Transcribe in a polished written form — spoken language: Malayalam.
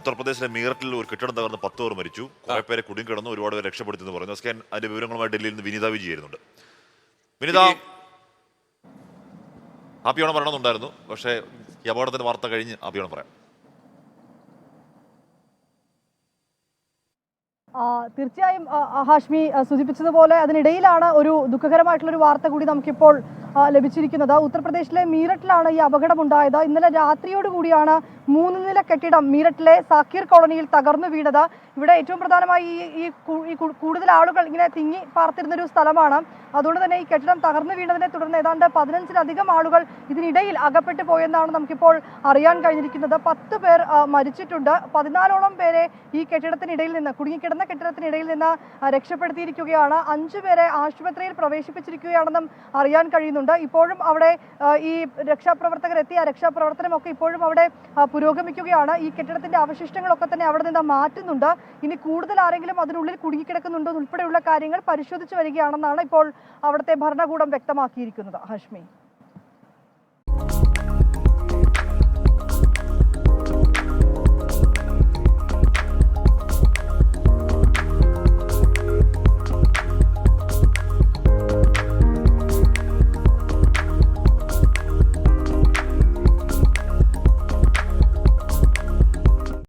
ഉത്തർപ്രദേശിലെ മീററ്റിൽ ഒരു കെട്ടിടം തകർന്ന് 10 പേർ മരിച്ചു, കുറെ പേരെ കുടുങ്ങിക്കിടന്നു, ഒരുപാട് പേരെ രക്ഷപ്പെടുത്തി എന്ന് പറയുന്നു. അതിന്റെ വിവരങ്ങളുമായി ഡൽഹിയിൽ നിന്ന് വിനീത വിജി ചെയ്യുന്നുണ്ട്. വിനീത, ഹാപ്പിയോണം പറയണമെന്നുണ്ടായിരുന്നു, പക്ഷേ ഈ അപകടത്തിന്റെ വാർത്ത കഴിഞ്ഞ് ഹാപ്പിയോണം പറയാം. തീർച്ചയായും ഹാഷ്മി സൂചിപ്പിച്ചതുപോലെ അതിനിടയിലാണ് ഒരു ദുഃഖകരമായിട്ടുള്ളൊരു വാർത്ത കൂടി നമുക്കിപ്പോൾ ലഭിച്ചിരിക്കുന്നത്. ഉത്തർപ്രദേശിലെ മീററ്റിലാണ് ഈ അപകടമുണ്ടായത്. ഇന്നലെ രാത്രിയോടുകൂടിയാണ് 3 നില കെട്ടിടം മീററ്റിലെ സാക്കീർ കോളനിയിൽ തകർന്നു വീണത്. ഇവിടെ ഏറ്റവും പ്രധാനമായി ഈ കൂടുതൽ ആളുകൾ ഇങ്ങനെ തിങ്ങി പാർത്തിരുന്നൊരു സ്ഥലമാണ്. അതുകൊണ്ട് തന്നെ ഈ കെട്ടിടം തകർന്നു വീണതിനെ തുടർന്ന് ഏതാണ്ട് 15-ലധികം ആളുകൾ ഇതിനിടയിൽ അകപ്പെട്ടു പോയെന്നാണ് നമുക്കിപ്പോൾ അറിയാൻ കഴിഞ്ഞിരിക്കുന്നത്. 10 പേർ മരിച്ചിട്ടുണ്ട്. 14ഓളം പേരെ ഈ കെട്ടിടത്തിനിടയിൽ നിന്ന് കുടുങ്ങിക്കിടന്ന കെട്ടിടത്തിനിടയിൽ നിന്ന് രക്ഷപ്പെടുത്തിയിരിക്കുകയാണ്. 5 പേരെ ആശുപത്രിയിൽ പ്രവേശിപ്പിച്ചിരിക്കുകയാണെന്നും അറിയാൻ കഴിയുന്നുണ്ട്. ഇപ്പോഴും അവിടെ ഈ രക്ഷാപ്രവർത്തകരെത്തിയ രക്ഷാപ്രവർത്തനമൊക്കെ ഇപ്പോഴും അവിടെ പുരോഗമിക്കുകയാണ്. ഈ കെട്ടിടത്തിന്റെ അവശിഷ്ടങ്ങളൊക്കെ തന്നെ അവിടെ നിന്ന് മാറ്റുന്നുണ്ട്. ഇനി കൂടുതൽ ആരെങ്കിലും അതിനുള്ളിൽ കുടുങ്ങിക്കിടക്കുന്നുണ്ടോ ഉൾപ്പെടെയുള്ള കാര്യങ്ങൾ പരിശോധിച്ചു വരികയാണെന്നാണ് ഇപ്പോൾ അവിടുത്തെ ഭരണകൂടം വ്യക്തമാക്കിയിരിക്കുന്നത്. ഹാഷ്മി.